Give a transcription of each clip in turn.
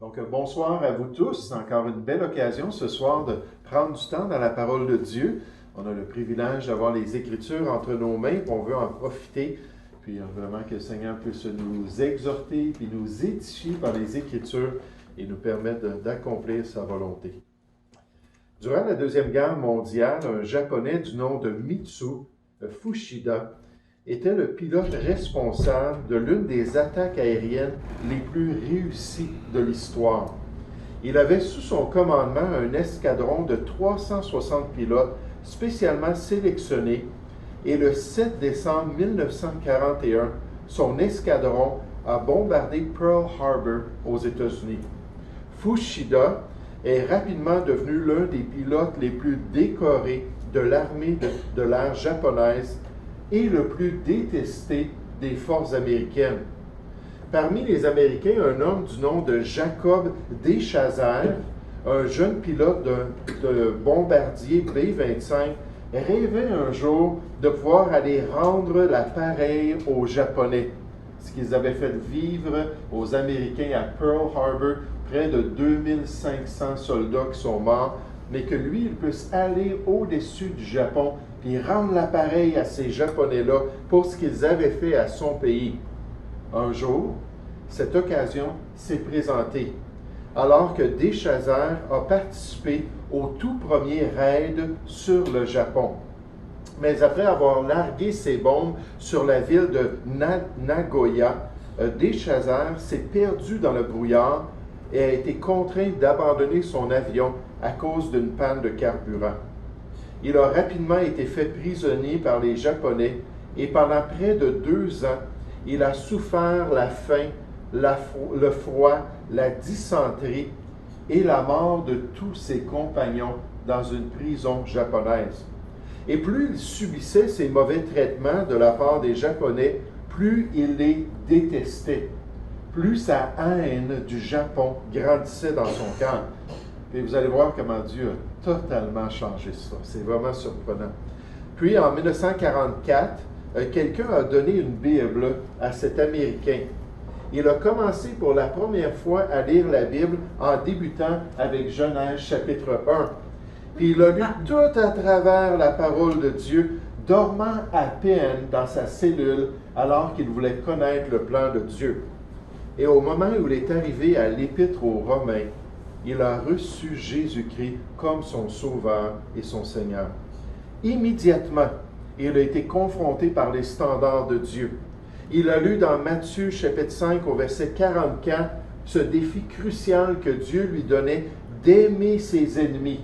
Donc, bonsoir à vous tous. C'est encore une belle occasion ce soir de prendre du temps dans la parole de Dieu. On a le privilège d'avoir les Écritures entre nos mains, puis on veut en profiter. Puis vraiment que le Seigneur puisse nous exhorter, puis nous édifier par les Écritures et nous permettre d'accomplir sa volonté. Durant la Deuxième Guerre mondiale, un Japonais du nom de Mitsu Fuchida était le pilote responsable de l'une des attaques aériennes les plus réussies de l'histoire. Il avait sous son commandement un escadron de 360 pilotes spécialement sélectionnés et le 7 décembre 1941, son escadron a bombardé Pearl Harbor aux États-Unis. Fuchida est rapidement devenu l'un des pilotes les plus décorés de l'armée de l'air japonaise et le plus détesté des forces américaines. Parmi les Américains, un homme du nom de Jacob Deschazer, un jeune pilote de bombardier B-25, rêvait un jour de pouvoir aller rendre l'appareil aux Japonais. Ce qu'ils avaient fait vivre aux Américains à Pearl Harbor, près de 2500 soldats qui sont morts, mais que lui, il puisse aller au-dessus du Japon puis rendre l'appareil à ces Japonais-là pour ce qu'ils avaient fait à son pays. Un jour, cette occasion s'est présentée, alors que Deschazer a participé au tout premier raid sur le Japon. Mais après avoir largué ses bombes sur la ville de Nagoya, Deschazer s'est perdu dans le brouillard et a été contraint d'abandonner son avion à cause d'une panne de carburant. Il a rapidement été fait prisonnier par les Japonais et pendant près de 2 ans, il a souffert la faim, le froid, la dysenterie et la mort de tous ses compagnons dans une prison japonaise. Et plus il subissait ces mauvais traitements de la part des Japonais, plus il les détestait, plus sa haine du Japon grandissait dans son cœur. Et vous allez voir comment Dieu a totalement changé ça. C'est vraiment surprenant. Puis en 1944, quelqu'un a donné une Bible à cet Américain. Il a commencé pour la première fois à lire la Bible en débutant avec Genèse chapitre 1. Puis il a lu tout à travers la parole de Dieu, dormant à peine dans sa cellule alors qu'il voulait connaître le plan de Dieu. Et au moment où il est arrivé à l'Épître aux Romains, il a reçu Jésus-Christ comme son Sauveur et son Seigneur. Immédiatement, il a été confronté par les standards de Dieu. Il a lu dans Matthieu chapitre 5 au verset 44 ce défi crucial que Dieu lui donnait d'aimer ses ennemis,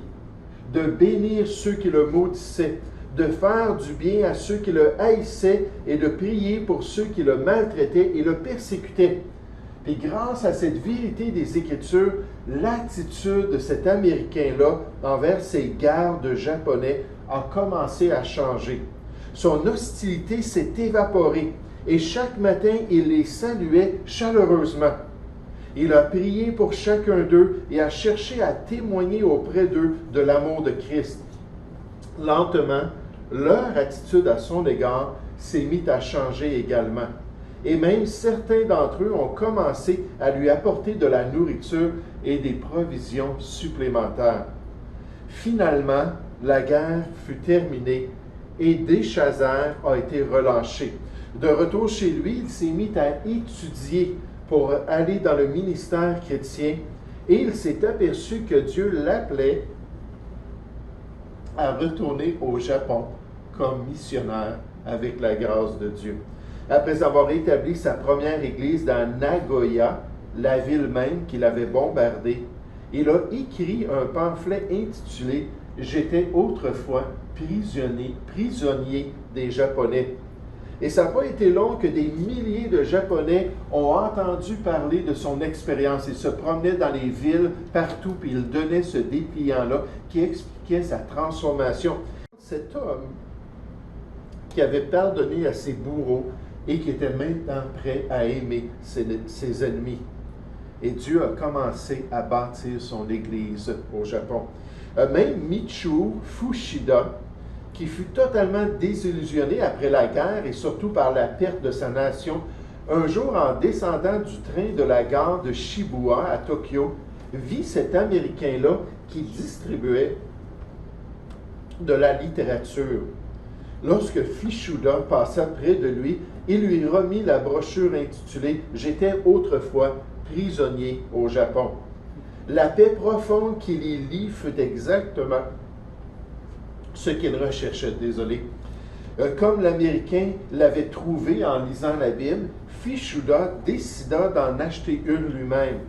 de bénir ceux qui le maudissaient, de faire du bien à ceux qui le haïssaient et de prier pour ceux qui le maltraitaient et le persécutaient. Et grâce à cette vérité des Écritures, l'attitude de cet Américain-là envers ces gardes japonais a commencé à changer. Son hostilité s'est évaporée et chaque matin, il les saluait chaleureusement. Il a prié pour chacun d'eux et a cherché à témoigner auprès d'eux de l'amour de Christ. Lentement, leur attitude à son égard s'est mise à changer également. Et même certains d'entre eux ont commencé à lui apporter de la nourriture et des provisions supplémentaires. Finalement, la guerre fut terminée et Deschazer a été relâché. De retour chez lui, il s'est mis à étudier pour aller dans le ministère chrétien et il s'est aperçu que Dieu l'appelait à retourner au Japon comme missionnaire avec la grâce de Dieu. Après avoir établi sa première église dans Nagoya, la ville même qu'il avait bombardée, il a écrit un pamphlet intitulé « J'étais autrefois prisonnier des Japonais ». Et ça n'a pas été long que des milliers de Japonais ont entendu parler de son expérience. Il se promenait dans les villes partout, puis il donnait ce dépliant-là qui expliquait sa transformation. Cet homme qui avait pardonné à ses bourreaux, et qui était maintenant prêt à aimer ses ennemis. Et Dieu a commencé à bâtir son Église au Japon. Même Mitsu Fuchida, qui fut totalement désillusionné après la guerre et surtout par la perte de sa nation, un jour, en descendant du train de la gare de Shibuya à Tokyo, vit cet Américain-là qui distribuait de la littérature. Lorsque Fishuda passa près de lui, il lui remit la brochure intitulée « J'étais autrefois prisonnier au Japon ». La paix profonde qu'il y lit fut exactement ce qu'il recherchait. Désolé. Comme l'Américain l'avait trouvé en lisant la Bible, Fishuda décida d'en acheter une lui-même.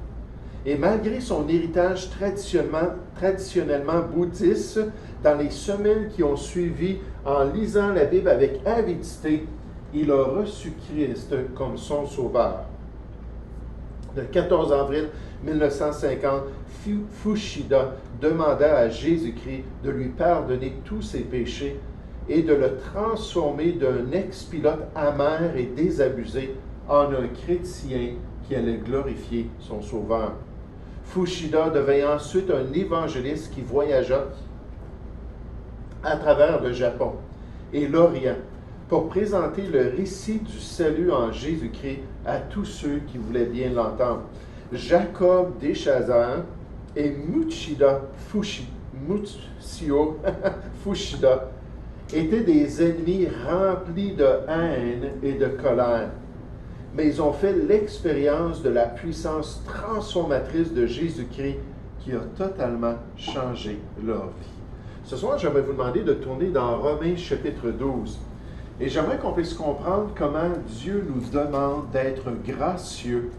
Et malgré son héritage traditionnellement bouddhiste, dans les semaines qui ont suivi, en lisant la Bible avec avidité, il a reçu Christ comme son sauveur. Le 14 avril 1950, Fushida demanda à Jésus-Christ de lui pardonner tous ses péchés et de le transformer d'un ex-pilote amer et désabusé en un chrétien qui allait glorifier son sauveur. Fushida devint ensuite un évangéliste qui voyagea à travers le Japon et l'Orient pour présenter le récit du salut en Jésus-Christ à tous ceux qui voulaient bien l'entendre. Jacob Deschazer et Mutsio Fushida étaient des ennemis remplis de haine et de colère, mais ils ont fait l'expérience de la puissance transformatrice de Jésus-Christ qui a totalement changé leur vie. Ce soir, j'aimerais vous demander de tourner dans Romains chapitre 12. Et j'aimerais qu'on puisse comprendre comment Dieu nous demande d'être gracieux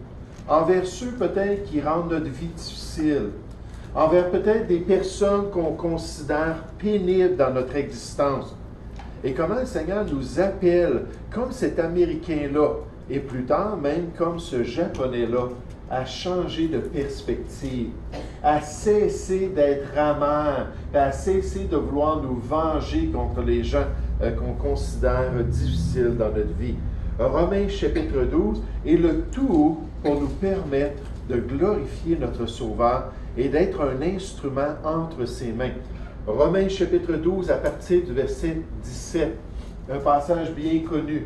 envers ceux peut-être qui rendent notre vie difficile, envers peut-être des personnes qu'on considère pénibles dans notre existence. Et comment le Seigneur nous appelle, comme cet Américain-là, et plus tard même comme ce Japonais-là, à changer de perspective, à cesser d'être amer, à cesser de vouloir nous venger contre les gens qu'on considère difficiles dans notre vie. Romains chapitre 12 est le tout pour nous permettre de glorifier notre Sauveur et d'être un instrument entre ses mains. Romains chapitre 12 à partir du verset 17, un passage bien connu,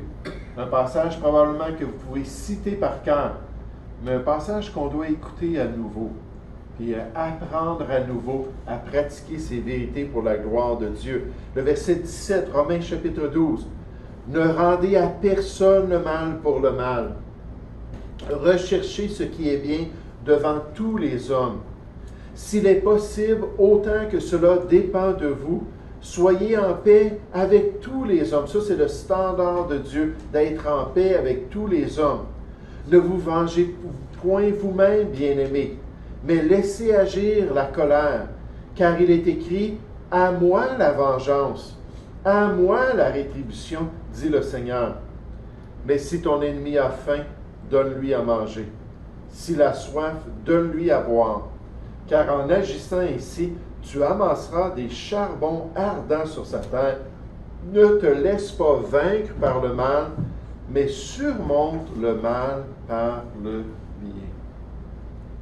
un passage probablement que vous pouvez citer par cœur, mais un passage qu'on doit écouter à nouveau, puis apprendre à nouveau à pratiquer ces vérités pour la gloire de Dieu. Le verset 17, Romains chapitre 12. Ne rendez à personne le mal pour le mal. Recherchez ce qui est bien devant tous les hommes. S'il est possible, autant que cela dépend de vous, soyez en paix avec tous les hommes. Ça, c'est le standard de Dieu, d'être en paix avec tous les hommes. Ne vous vengez point vous-même, bien-aimés, mais laissez agir la colère, car il est écrit « À moi la vengeance, à moi la rétribution, dit le Seigneur. Mais si ton ennemi a faim, donne-lui à manger. S'il a soif, donne-lui à boire. Car en agissant ainsi, tu amasseras des charbons ardents sur sa terre. Ne te laisse pas vaincre par le mal, mais surmonte le mal par le bien. »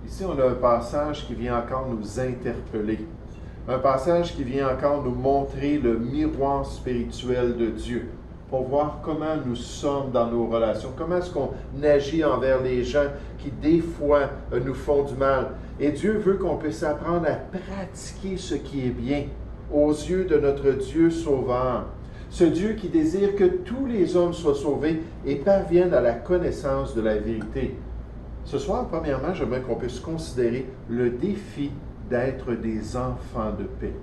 Ici, on a un passage qui vient encore nous interpeller. Un passage qui vient encore nous montrer le miroir spirituel de Dieu pour voir comment nous sommes dans nos relations, comment est-ce qu'on agit envers les gens qui, des fois, nous font du mal. Et Dieu veut qu'on puisse apprendre à pratiquer ce qui est bien aux yeux de notre Dieu sauveur. Ce Dieu qui désire que tous les hommes soient sauvés et parviennent à la connaissance de la vérité. Ce soir, premièrement, j'aimerais qu'on puisse considérer le défi d'être des enfants de paix.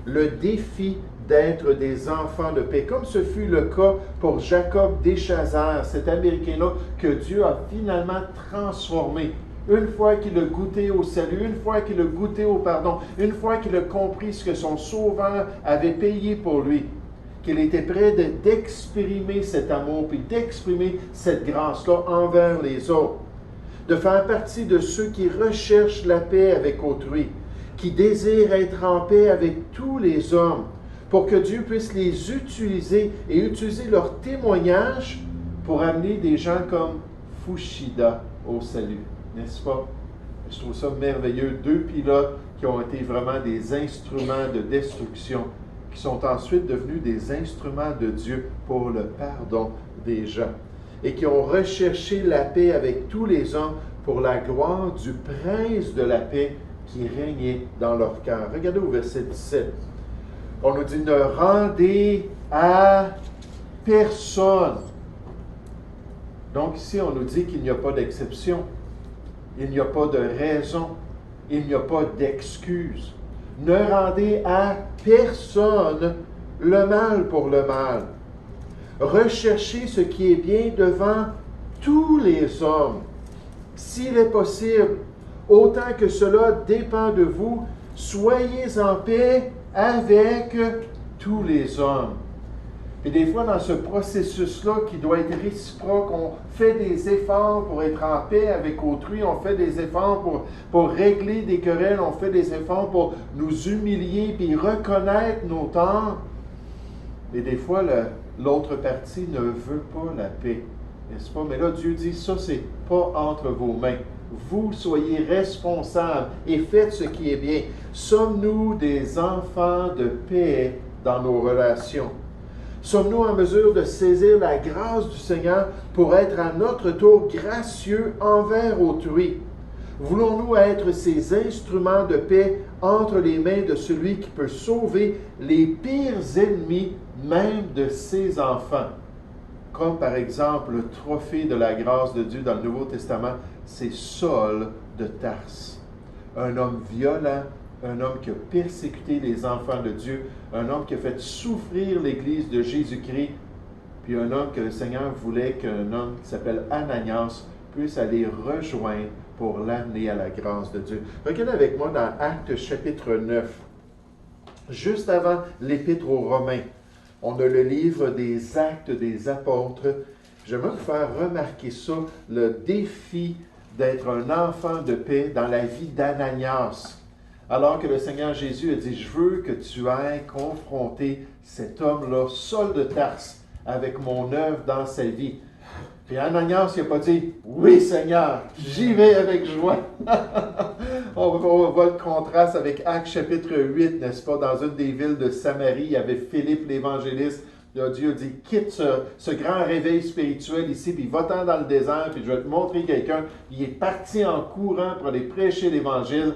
Le défi d'être des enfants de paix, comme ce fut le cas pour Jacob Deschazer, cet Américain-là que Dieu a finalement transformé. Une fois qu'il a goûté au salut, une fois qu'il a goûté au pardon, une fois qu'il a compris ce que son Sauveur avait payé pour lui, qu'il était prêt d'exprimer cet amour, puis d'exprimer cette grâce-là envers les autres, de faire partie de ceux qui recherchent la paix avec autrui, qui désirent être en paix avec tous les hommes, pour que Dieu puisse les utiliser et utiliser leur témoignage pour amener des gens comme Fushida au salut. N'est-ce pas? Je trouve ça merveilleux. Deux pilotes qui ont été vraiment des instruments de destruction, qui sont ensuite devenus des instruments de Dieu pour le pardon des gens. et qui ont recherché la paix avec tous les hommes pour la gloire du prince de la paix qui régnait dans leur cœur. Regardez au verset 17. On nous dit, ne rendez à personne. Donc ici, on nous dit qu'il n'y a pas d'exception. Il n'y a pas de raison. Il n'y a pas d'excuse. Ne rendez à personne le mal pour le mal. Recherchez ce qui est bien devant tous les hommes. S'il est possible, autant que cela dépend de vous, soyez en paix avec tous les hommes. Et des fois, dans ce processus-là, qui doit être réciproque, on fait des efforts pour être en paix avec autrui, on fait des efforts pour régler des querelles, on fait des efforts pour nous humilier puis reconnaître nos torts. Et des fois, l'autre partie ne veut pas la paix, n'est-ce pas? Mais là, Dieu dit, ça, c'est pas entre vos mains. Vous soyez responsables et faites ce qui est bien. Sommes-nous des enfants de paix dans nos relations? Sommes-nous en mesure de saisir la grâce du Seigneur pour être à notre tour gracieux envers autrui? Voulons-nous être ces instruments de paix entre les mains de celui qui peut sauver les pires ennemis, même de ses enfants? Comme par exemple le trophée de la grâce de Dieu dans le Nouveau Testament, c'est Saul de Tarse. Un homme violent, un homme qui a persécuté les enfants de Dieu, un homme qui a fait souffrir l'Église de Jésus-Christ, puis un homme que le Seigneur voulait qu'un homme qui s'appelle Ananias puisse aller rejoindre pour l'amener à la grâce de Dieu. Regardez avec moi dans Actes chapitre 9, juste avant l'Épître aux Romains. On a le livre des Actes des Apôtres. J'aimerais vous faire remarquer ça, le défi d'être un enfant de paix dans la vie d'Ananias. Alors que le Seigneur Jésus a dit, je veux que tu ailles confronter cet homme-là, Saul de Tarse, avec mon œuvre dans sa vie. Puis Ananias, il n'a pas dit, oui Seigneur, j'y vais avec joie. On voit le contraste avec Actes chapitre 8, n'est-ce pas? Dans une des villes de Samarie, il y avait Philippe l'évangéliste. Là, Dieu a dit, quitte ce grand réveil spirituel ici, puis va-t'en dans le désert, puis je vais te montrer quelqu'un. Il est parti en courant pour aller prêcher l'Évangile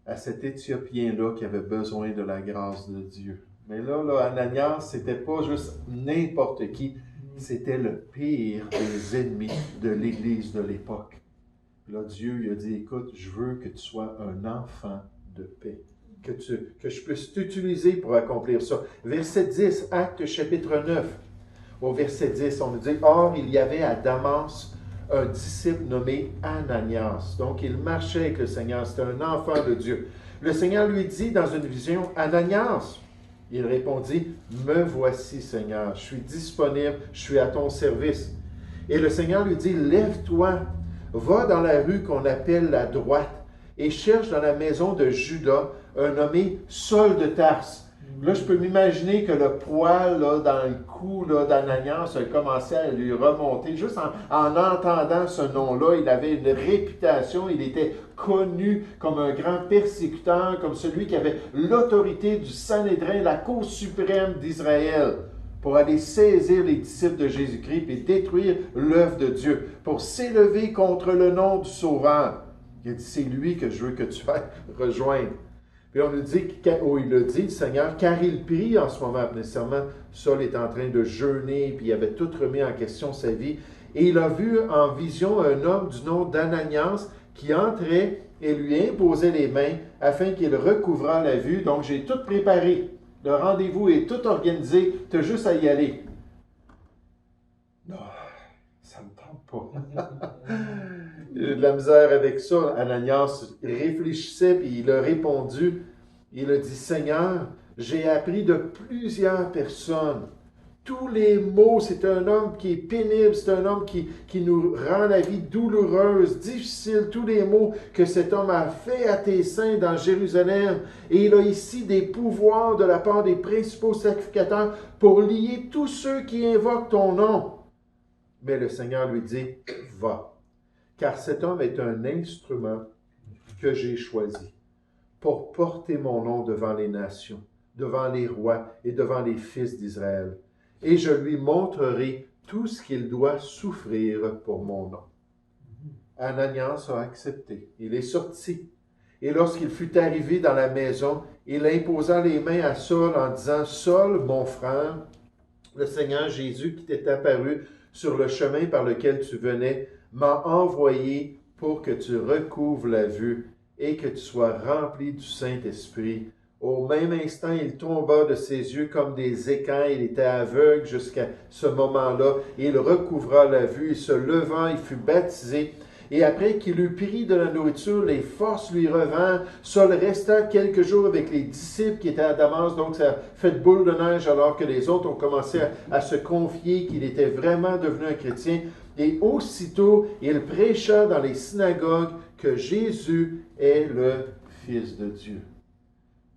à cet Éthiopien-là qui avait besoin de la grâce de Dieu. Mais là, Ananias, c'était pas juste n'importe qui, c'était le pire des ennemis de l'Église de l'époque. Là, Dieu lui a dit, écoute, je veux que tu sois un enfant de paix, que je puisse t'utiliser pour accomplir ça. Verset 10, Actes chapitre 9, au verset 10, on nous dit, or, il y avait à Damas un disciple nommé Ananias. Donc, il marchait avec le Seigneur. C'était un enfant de Dieu. Le Seigneur lui dit dans une vision, Ananias. Il répondit, me voici, Seigneur. Je suis disponible. Je suis à ton service. Et le Seigneur lui dit, lève-toi, va dans la rue qu'on appelle la droite et cherche dans la maison de Judas un nommé Saul de Tarse. Là, je peux m'imaginer que le poil là, dans le cou d'Ananias a commencé à lui remonter. Juste en entendant ce nom-là, il avait une réputation, il était connu comme un grand persécuteur, comme celui qui avait l'autorité du Sanhédrin, la Cour suprême d'Israël, pour aller saisir les disciples de Jésus-Christ et détruire l'œuvre de Dieu, pour s'élever contre le nom du Sauveur. Il a dit, c'est lui que je veux que tu ailles rejoindre. Puis on nous dit, il a dit, le Seigneur, car il prie en ce moment, nécessairement, Saul est en train de jeûner, puis il avait tout remis en question sa vie. Et il a vu en vision un homme du nom d'Ananias qui entrait et lui imposait les mains afin qu'il recouvrât la vue. Donc j'ai tout préparé. Le rendez-vous est tout organisé. Tu as juste à y aller. Non, ça ne me tente pas. Il a de la misère avec ça. Ananias réfléchissait, puis il a répondu. Il a dit, Seigneur, j'ai appris de plusieurs personnes. Tous les maux, c'est un homme qui est pénible, c'est un homme qui nous rend la vie douloureuse, difficile, tous les maux que cet homme a fait à tes saints dans Jérusalem. Et il a ici des pouvoirs de la part des principaux sacrificateurs pour lier tous ceux qui invoquent ton nom. Mais le Seigneur lui dit, va. Car cet homme est un instrument que j'ai choisi pour porter mon nom devant les nations, devant les rois et devant les fils d'Israël. Et je lui montrerai tout ce qu'il doit souffrir pour mon nom. Ananias a accepté. Il est sorti. Et lorsqu'il fut arrivé dans la maison, il imposa les mains à Saul en disant, « Saul, mon frère, le Seigneur Jésus qui t'est apparu sur le chemin par lequel tu venais, m'a envoyé pour que tu recouvres la vue et que tu sois rempli du Saint-Esprit. » Au même instant, il tomba de ses yeux comme des écailles. Il était aveugle jusqu'à ce moment-là. Il recouvra la vue. Il se leva, il fut baptisé. Et après qu'il eut pris de la nourriture, les forces lui revinrent. Saul resta quelques jours avec les disciples qui étaient à Damas. Donc, ça a fait boule de neige alors que les autres ont commencé à se confier qu'il était vraiment devenu un chrétien. Et aussitôt, il prêcha dans les synagogues que Jésus est le Fils de Dieu.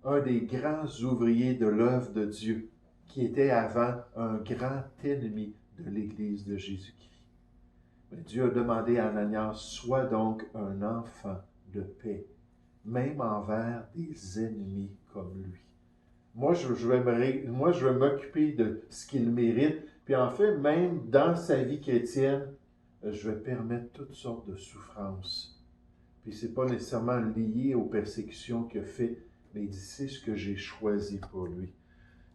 Un des grands ouvriers de l'œuvre de Dieu, qui était avant un grand ennemi de l'Église de Jésus-Christ. Mais Dieu a demandé à Ananias, sois donc un enfant de paix, même envers des ennemis comme lui. Moi, je vais m'occuper de ce qu'il mérite, puis en fait, même dans sa vie chrétienne, je vais permettre toutes sortes de souffrances. Puis ce n'est pas nécessairement lié aux persécutions qu'il a fait, mais il dit, c'est ce que j'ai choisi pour lui.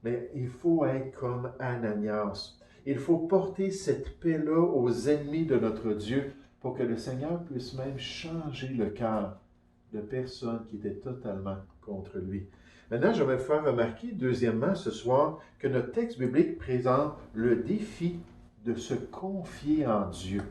Mais il faut être comme Ananias. Il faut porter cette paix-là aux ennemis de notre Dieu pour que le Seigneur puisse même changer le cœur de personnes qui étaient totalement contre lui. Maintenant, je vais vous faire remarquer, deuxièmement, ce soir, que notre texte biblique présente le défi de se confier en Dieu.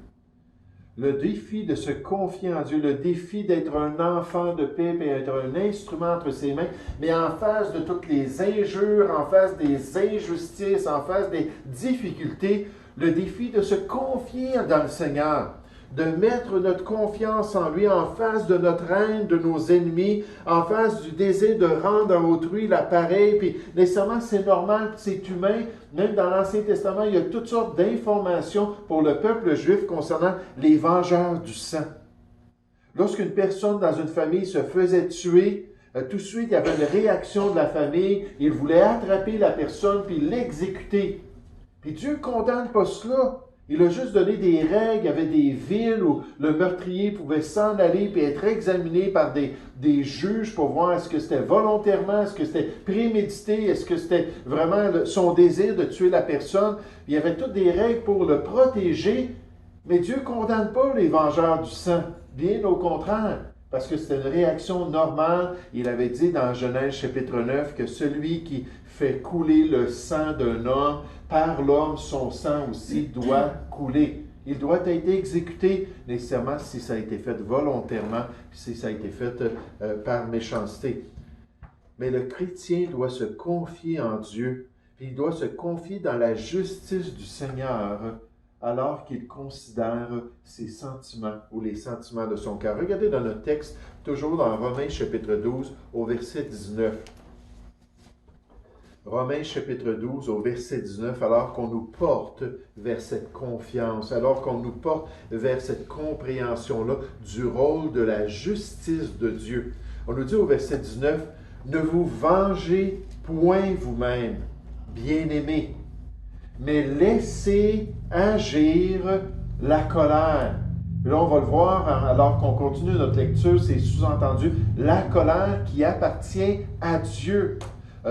Le défi de se confier en Dieu, le défi d'être un enfant de paix et d'être un instrument entre ses mains, mais en face de toutes les injures, en face des injustices, en face des difficultés, le défi de se confier dans le Seigneur, de mettre notre confiance en lui en face de notre haine, de nos ennemis, en face du désir de rendre à autrui l'appareil. Puis nécessairement, c'est normal, c'est humain. Même dans l'Ancien Testament, il y a toutes sortes d'informations pour le peuple juif concernant les vengeurs du sang. Lorsqu'une personne dans une famille se faisait tuer, tout de suite, il y avait une réaction de la famille. Il voulait attraper la personne puis l'exécuter. Puis Dieu ne condamne pas cela. Il a juste donné des règles, il y avait des villes où le meurtrier pouvait s'en aller puis être examiné par des juges pour voir est-ce que c'était volontairement, est-ce que c'était prémédité, est-ce que c'était vraiment son désir de tuer la personne. Il y avait toutes des règles pour le protéger, mais Dieu ne condamne pas les vengeurs du sang, bien au contraire, parce que c'était une réaction normale. Il avait dit dans Genèse chapitre 9 que celui qui fait couler le sang d'un homme, par l'homme, son sang aussi doit couler. Il doit être exécuté nécessairement si ça a été fait volontairement, si ça a été fait par méchanceté. Mais le chrétien doit se confier en Dieu, puis il doit se confier dans la justice du Seigneur, alors qu'il considère ses sentiments ou les sentiments de son cœur. Regardez dans notre texte, toujours dans Romains chapitre 12, au verset 19. Romains chapitre 12 au verset 19, alors qu'on nous porte vers cette confiance, alors qu'on nous porte vers cette compréhension-là du rôle de la justice de Dieu. On nous dit au verset 19, « Ne vous vengez point vous-même, bien-aimés, mais laissez agir la colère. » Là, on va le voir, alors qu'on continue notre lecture, c'est sous-entendu, la colère qui appartient à Dieu.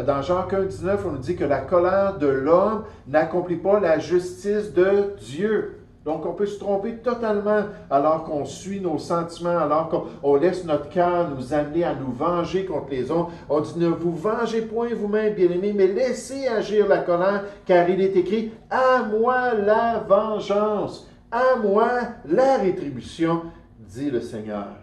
Dans Jean 1, 19, on nous dit que la colère de l'homme n'accomplit pas la justice de Dieu. Donc, on peut se tromper totalement alors qu'on suit nos sentiments, alors qu'on laisse notre cœur nous amener à nous venger contre les autres. On dit, ne vous vengez point vous-même, bien-aimés, mais laissez agir la colère, car il est écrit, « À moi la vengeance, à moi la rétribution, dit le Seigneur. »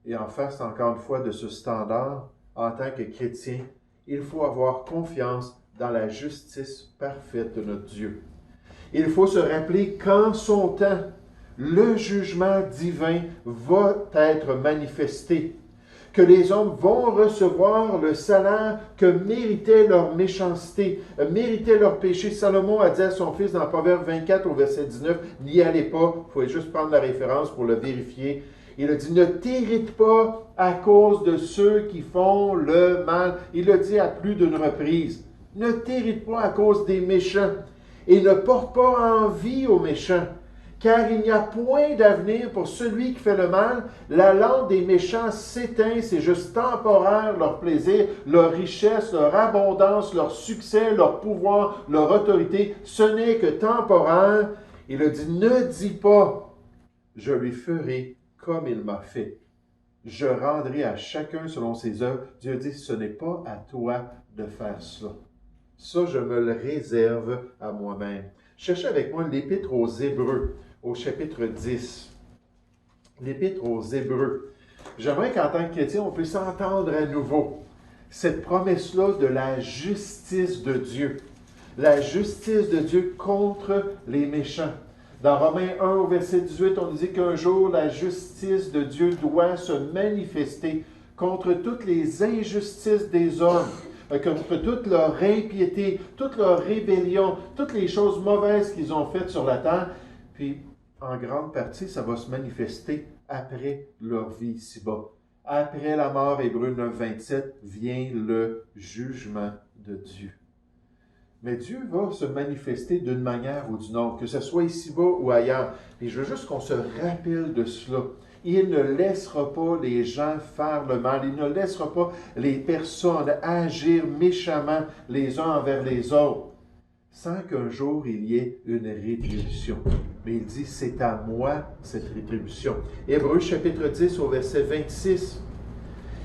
Et en face, encore une fois, de ce standard, en tant que chrétien, il faut avoir confiance dans la justice parfaite de notre Dieu. Il faut se rappeler qu'en son temps, le jugement divin va être manifesté, que les hommes vont recevoir le salaire que méritait leur méchanceté, méritait leur péché. Salomon a dit à son fils dans Proverbe 24 au verset 19, « N'y allez pas », il faut juste prendre la référence pour le vérifier. Il a dit, « Ne t'irrite pas à cause de ceux qui font le mal. » Il l'a dit à plus d'une reprise. « Ne t'irrite pas à cause des méchants. et ne porte pas envie aux méchants. Car il n'y a point d'avenir pour celui qui fait le mal. La lampe des méchants s'éteint, c'est juste temporaire, leur plaisir, leur richesse, leur abondance, leur succès, leur pouvoir, leur autorité. Ce n'est que temporaire. Il a dit, ne dis pas, je lui ferai comme il m'a fait. Je rendrai à chacun selon ses œuvres. Dieu dit, ce n'est pas à toi de faire cela. Ça, je me le réserve à moi-même. Cherchez avec moi l'Épître aux Hébreux, au chapitre 10. L'Épître aux Hébreux. J'aimerais qu'en tant que chrétien, on puisse entendre à nouveau cette promesse-là de la justice de Dieu. La justice de Dieu contre les méchants. Dans Romains 1, au verset 18, on dit qu'un jour, la justice de Dieu doit se manifester contre toutes les injustices des hommes, contre toute leur impiété, toute leur rébellion, toutes les choses mauvaises qu'ils ont faites sur la terre. Puis, en grande partie, ça va se manifester après leur vie ici-bas. Après la mort, Hébreux 9, 27, vient le jugement de Dieu. Mais Dieu va se manifester d'une manière ou d'une autre, que ce soit ici-bas ou ailleurs. Et je veux juste qu'on se rappelle de cela. Il ne laissera pas les gens faire le mal. Il ne laissera pas les personnes agir méchamment les uns envers les autres, sans qu'un jour il y ait une rétribution. Mais il dit, c'est à moi cette rétribution. Hébreux chapitre 10 au verset 26.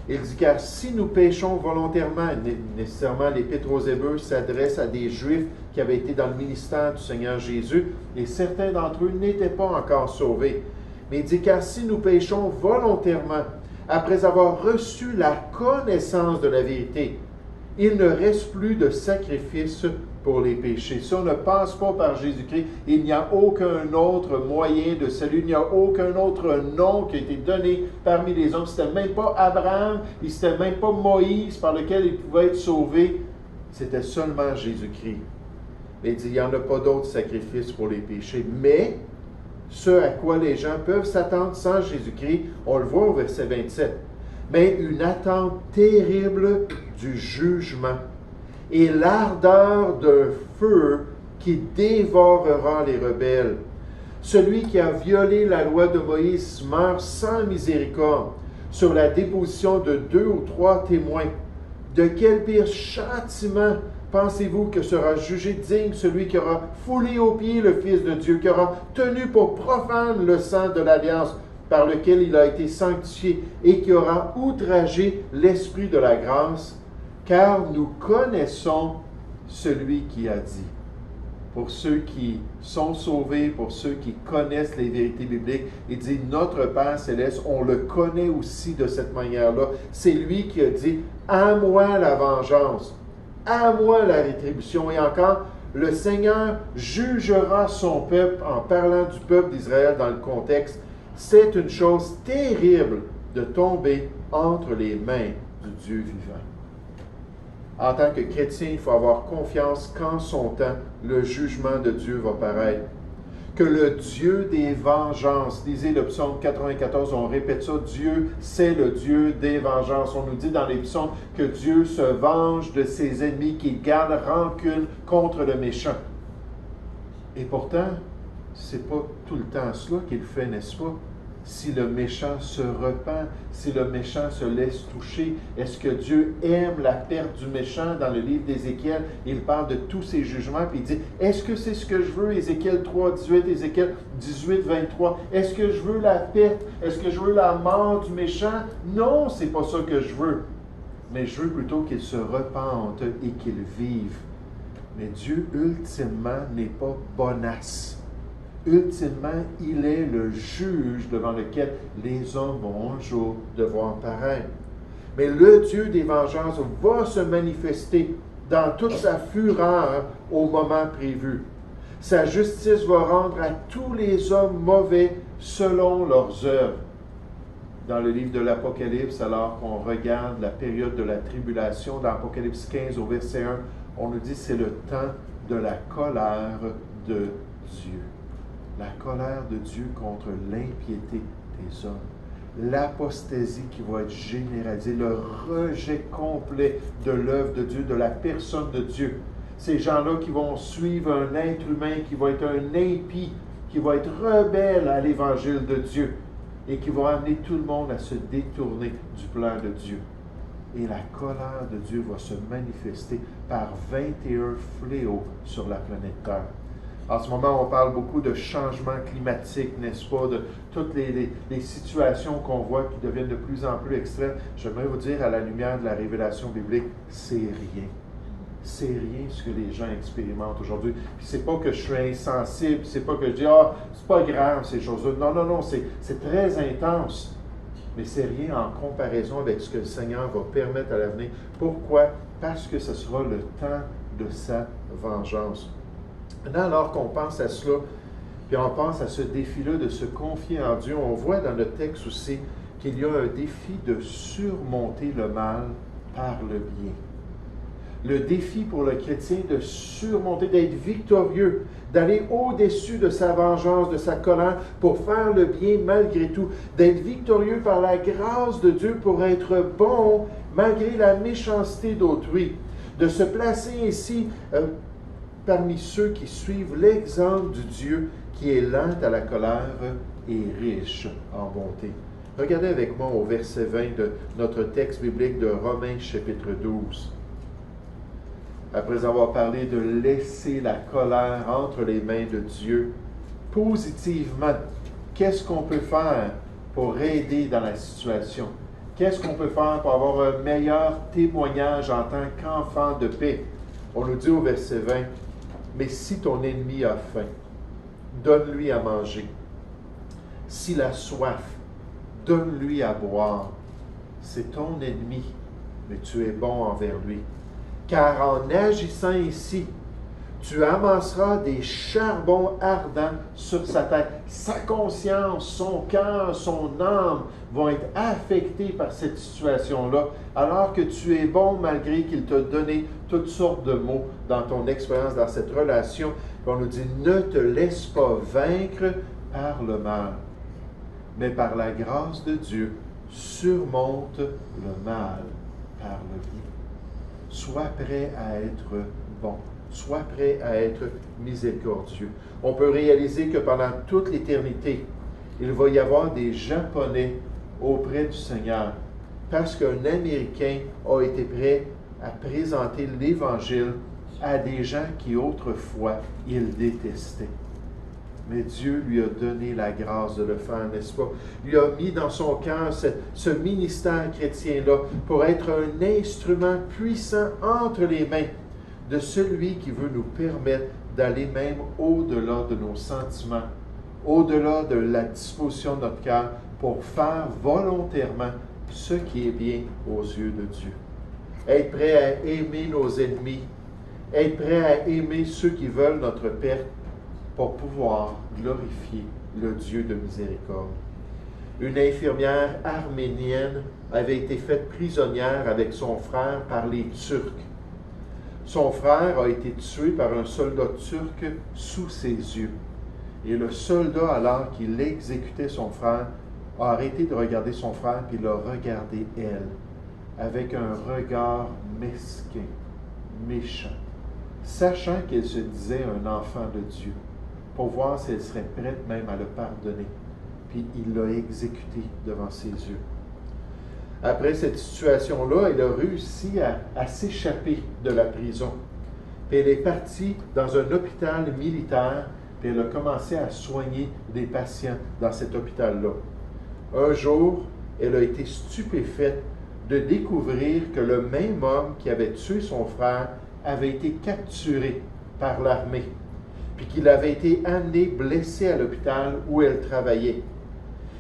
Il dit, car si nous péchons volontairement, nécessairement l'Épître aux Hébreux s'adresse à des Juifs qui avaient été dans le ministère du Seigneur Jésus, et certains d'entre eux n'étaient pas encore sauvés. Mais il dit, car si nous péchons volontairement, après avoir reçu la connaissance de la vérité, il ne reste plus de sacrifice pour les péchés. Si on ne passe pas par Jésus-Christ, il n'y a aucun autre moyen de salut, il n'y a aucun autre nom qui a été donné parmi les hommes. Ce n'était même pas Abraham, ce n'était même pas Moïse par lequel il pouvait être sauvé. C'était seulement Jésus-Christ. Et il dit, il n'y en a pas d'autre sacrifice pour les péchés. Mais ce à quoi les gens peuvent s'attendre sans Jésus-Christ, on le voit au verset 27. Mais une attente terrible du jugement et l'ardeur d'un feu qui dévorera les rebelles. Celui qui a violé la loi de Moïse meurt sans miséricorde sur la déposition de 2 ou 3 témoins. De quel pire châtiment pensez-vous que sera jugé digne celui qui aura foulé aux pieds le Fils de Dieu, qui aura tenu pour profane le sang de l'alliance par lequel il a été sanctifié et qui aura outragé l'Esprit de la grâce, car nous connaissons celui qui a dit. Pour ceux qui sont sauvés, pour ceux qui connaissent les vérités bibliques, il dit, notre Père Céleste, on le connaît aussi de cette manière-là. C'est lui qui a dit, à moi la vengeance, à moi la rétribution. Et encore, le Seigneur jugera son peuple en parlant du peuple d'Israël dans le contexte. C'est une chose terrible de tomber entre les mains du Dieu vivant. En tant que chrétien, il faut avoir confiance qu'en son temps, le jugement de Dieu va paraître. Que le Dieu des vengeances, lisez le psaume 94, on répète ça, Dieu, c'est le Dieu des vengeances. On nous dit dans les psaumes que Dieu se venge de ses ennemis, qu'il garde rancune contre le méchant. Et pourtant, c'est pas tout le temps cela qu'il fait, n'est-ce pas? Si le méchant se repent, si le méchant se laisse toucher, est-ce que Dieu aime la perte du méchant? Dans le livre d'Ézéchiel, il parle de tous ses jugements, puis il dit, est-ce que c'est ce que je veux? Ézéchiel 3, 18, Ézéchiel 18, 23. Est-ce que je veux la perte? Est-ce que je veux la mort du méchant? Non, c'est pas ça que je veux. Mais je veux plutôt qu'il se repente et qu'il vive. Mais Dieu, ultimement, n'est pas bonasse. Ultimement, il est le juge devant lequel les hommes vont un jour devoir paraître. Mais le Dieu des vengeances va se manifester dans toute sa fureur au moment prévu. Sa justice va rendre à tous les hommes mauvais selon leurs œuvres. Dans le livre de l'Apocalypse, alors qu'on regarde la période de la tribulation, dans Apocalypse 15 au verset 1, on nous dit que c'est le temps de la colère de Dieu. La colère de Dieu contre l'impiété des hommes. L'apostasie qui va être généralisée, le rejet complet de l'œuvre de Dieu, de la personne de Dieu. Ces gens-là qui vont suivre un être humain, qui va être un impie, qui va être rebelle à l'Évangile de Dieu et qui va amener tout le monde à se détourner du plan de Dieu. Et la colère de Dieu va se manifester par 21 fléaux sur la planète Terre. En ce moment, on parle beaucoup de changement climatique, n'est-ce pas, de toutes les situations qu'on voit qui deviennent de plus en plus extrêmes. J'aimerais vous dire, à la lumière de la révélation biblique, c'est rien. C'est rien ce que les gens expérimentent aujourd'hui. Puis c'est pas que je suis insensible, c'est pas que je dis, ah, c'est pas grave ces choses-là. Non, non, non, c'est très intense. Mais c'est rien en comparaison avec ce que le Seigneur va permettre à l'avenir. Pourquoi? Parce que ce sera le temps de sa vengeance. Maintenant, alors qu'on pense à cela, puis on pense à ce défi-là de se confier en Dieu, on voit dans le texte aussi qu'il y a un défi de surmonter le mal par le bien. Le défi pour le chrétien de surmonter, d'être victorieux, d'aller au-dessus de sa vengeance, de sa colère, pour faire le bien malgré tout, d'être victorieux par la grâce de Dieu pour être bon malgré la méchanceté d'autrui, de se placer ici parmi ceux qui suivent l'exemple du Dieu qui est lent à la colère et riche en bonté. Regardez avec moi au verset 20 de notre texte biblique de Romains chapitre 12. Après avoir parlé de laisser la colère entre les mains de Dieu, positivement, qu'est-ce qu'on peut faire pour aider dans la situation? Qu'est-ce qu'on peut faire pour avoir un meilleur témoignage en tant qu'enfant de paix? On nous dit au verset 20, « Mais si ton ennemi a faim, donne-lui à manger. S'il a soif, donne-lui à boire. C'est ton ennemi, mais tu es bon envers lui. Car en agissant ici, tu amasseras des charbons ardents sur sa tête. » Sa conscience, son cœur, son âme vont être affectés par cette situation-là, alors que tu es bon malgré qu'il t'a donné toutes sortes de mots dans ton expérience, dans cette relation. On nous dit, ne te laisse pas vaincre par le mal, mais par la grâce de Dieu, surmonte le mal par le bien. Sois prêt à être bon. Sois prêt à être miséricordieux. On peut réaliser que pendant toute l'éternité, il va y avoir des Japonais auprès du Seigneur parce qu'un Américain a été prêt à présenter l'Évangile à des gens qui autrefois il détestait. Mais Dieu lui a donné la grâce de le faire, n'est-ce pas? Il a mis dans son cœur ce ministère chrétien-là pour être un instrument puissant entre les mains de celui qui veut nous permettre d'aller même au-delà de nos sentiments, au-delà de la disposition de notre cœur, pour faire volontairement ce qui est bien aux yeux de Dieu. Être prêt à aimer nos ennemis, être prêt à aimer ceux qui veulent notre perte, pour pouvoir glorifier le Dieu de miséricorde. Une infirmière arménienne avait été faite prisonnière avec son frère par les Turcs. Son frère a été tué par un soldat turc sous ses yeux. Et le soldat, alors qu'il exécutait son frère, a arrêté de regarder son frère puis l'a regardé elle, avec un regard mesquin, méchant, sachant qu'elle se disait un enfant de Dieu, pour voir si elle serait prête même à le pardonner. Puis il l'a exécuté devant ses yeux. Après cette situation-là, elle a réussi à s'échapper de la prison. Puis elle est partie dans un hôpital militaire, puis elle a commencé à soigner des patients dans cet hôpital-là. Un jour, elle a été stupéfaite de découvrir que le même homme qui avait tué son frère avait été capturé par l'armée, puis qu'il avait été amené blessé à l'hôpital où elle travaillait.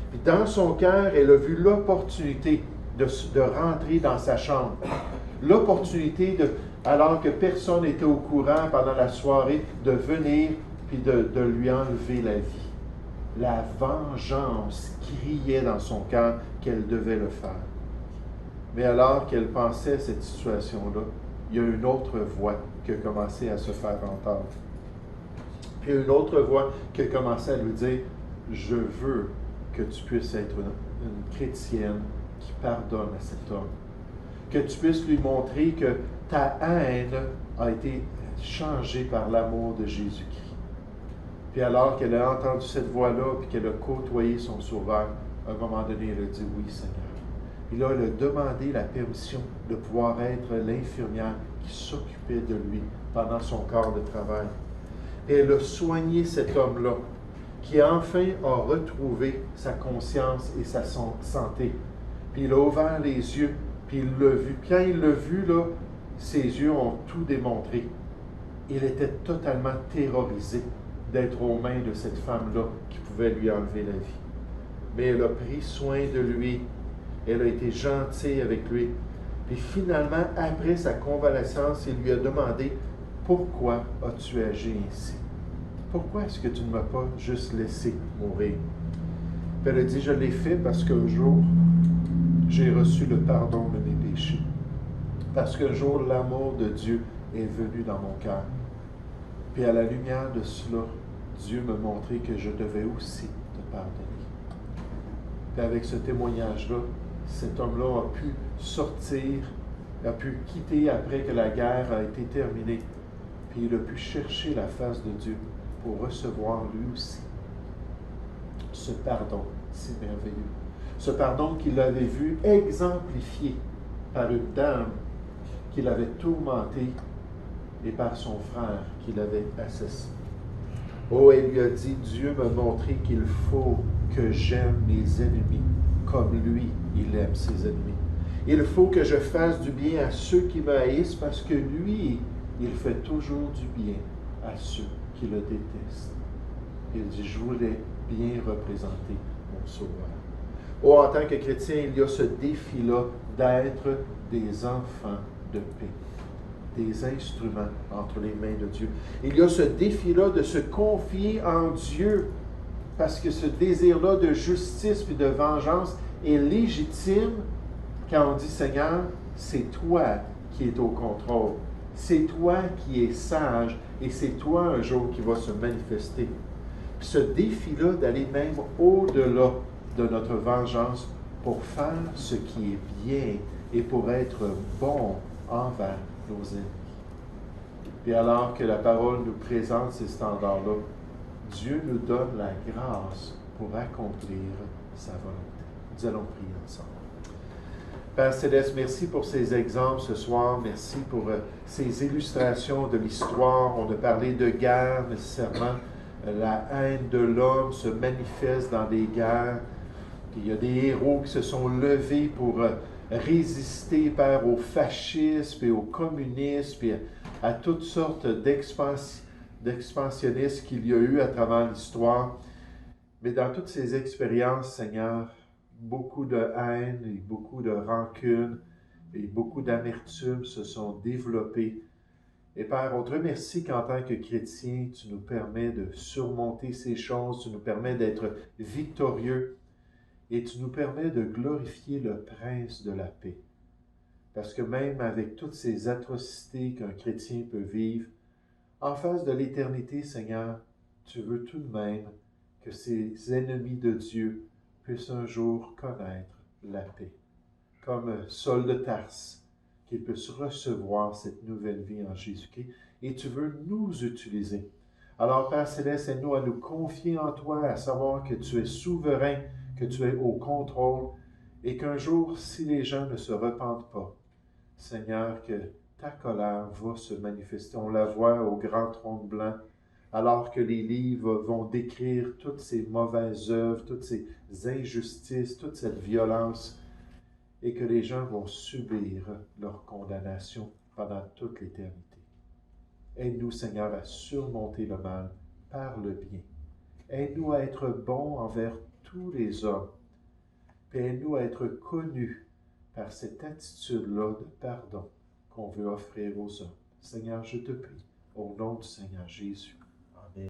Puis dans son cœur, elle a vu l'opportunité de rentrer dans sa chambre. L'opportunité, alors que personne n'était au courant pendant la soirée, de venir puis de lui enlever la vie. La vengeance criait dans son cœur qu'elle devait le faire. Mais alors qu'elle pensait à cette situation-là, il y a une autre voix qui a commencé à se faire entendre. Puis une autre voix qui a commencé à lui dire, « Je veux que tu puisses être une chrétienne qui pardonne à cet homme. que tu puisses lui montrer que ta haine a été changée par l'amour de Jésus-Christ. Puis alors qu'elle a entendu cette voix-là, puis qu'elle a côtoyé son Sauveur, à un moment donné, elle a dit oui, Seigneur. Et là, elle a demandé la permission de pouvoir être l'infirmière qui s'occupait de lui pendant son corps de travail. Et elle a soigné cet homme-là, qui enfin a retrouvé sa conscience et sa santé. Puis il a ouvert les yeux, puis il l'a vu. Puis quand il l'a vu, là, ses yeux ont tout démontré. Il était totalement terrorisé d'être aux mains de cette femme-là qui pouvait lui enlever la vie. Mais elle a pris soin de lui. Elle a été gentille avec lui. Puis finalement, après sa convalescence, il lui a demandé « Pourquoi as-tu agi ainsi? Pourquoi est-ce que tu ne m'as pas juste laissé mourir? » Puis elle a dit « Je l'ai fait parce qu'un jour, j'ai reçu le pardon de mes péchés. Parce qu'un jour, l'amour de Dieu est venu dans mon cœur. Puis à la lumière de cela, Dieu m'a montré que je devais aussi te pardonner. » Puis avec ce témoignage-là, cet homme-là a pu sortir, a pu quitter après que la guerre a été terminée. Puis il a pu chercher la face de Dieu pour recevoir lui aussi ce pardon si merveilleux. Ce pardon qu'il avait vu exemplifié par une dame qui l'avait tourmenté et par son frère qui l'avait assassiné. Oh, elle lui a dit, Dieu m'a montré qu'il faut que j'aime mes ennemis comme lui, il aime ses ennemis. Il faut que je fasse du bien à ceux qui me haïssent parce que lui, il fait toujours du bien à ceux qui le détestent. Il dit, je voulais bien représenter mon Sauveur. Oh, en tant que chrétien, il y a ce défi-là d'être des enfants de paix, des instruments entre les mains de Dieu. Il y a ce défi-là de se confier en Dieu, parce que ce désir-là de justice et de vengeance est légitime quand on dit, Seigneur, c'est toi qui es au contrôle, c'est toi qui es sage, et c'est toi un jour qui va se manifester. Puis ce défi-là d'aller même au-delà de notre vengeance pour faire ce qui est bien et pour être bon envers nos ennemis. Et alors que la parole nous présente ces standards-là, Dieu nous donne la grâce pour accomplir sa volonté. Nous allons prier ensemble. Père Céleste, merci pour ces exemples ce soir. Merci pour ces illustrations de l'histoire. On a parlé de guerre nécessairement. La haine de l'homme se manifeste dans des guerres. Il y a des héros qui se sont levés pour résister, Père, au fascisme et au communisme et à toutes sortes d'expansionnistes qu'il y a eu à travers l'histoire. Mais dans toutes ces expériences, Seigneur, beaucoup de haine et beaucoup de rancune et beaucoup d'amertume se sont développés. Et Père, on te remercie qu'en tant que chrétien, tu nous permets de surmonter ces choses, tu nous permets d'être victorieux et tu nous permets de glorifier le Prince de la paix. Parce que même avec toutes ces atrocités qu'un chrétien peut vivre, en face de l'éternité, Seigneur, tu veux tout de même que ces ennemis de Dieu puissent un jour connaître la paix. Comme Saul de Tarse, qu'ils puissent recevoir cette nouvelle vie en Jésus-Christ. Et tu veux nous utiliser. Alors, Père Céleste, aide-nous à nous confier en toi, à savoir que tu es souverain, que tu es au contrôle, et qu'un jour, si les gens ne se repentent pas, Seigneur, que ta colère va se manifester. On la voit au grand trône blanc, alors que les livres vont décrire toutes ces mauvaises œuvres, toutes ces injustices, toute cette violence, et que les gens vont subir leur condamnation pendant toute l'éternité. Aide-nous, Seigneur, à surmonter le mal par le bien. Aide-nous à être bons envers tous les hommes. Puis aide-nous à être connus par cette attitude-là de pardon qu'on veut offrir aux hommes. Seigneur, je te prie, au nom du Seigneur Jésus.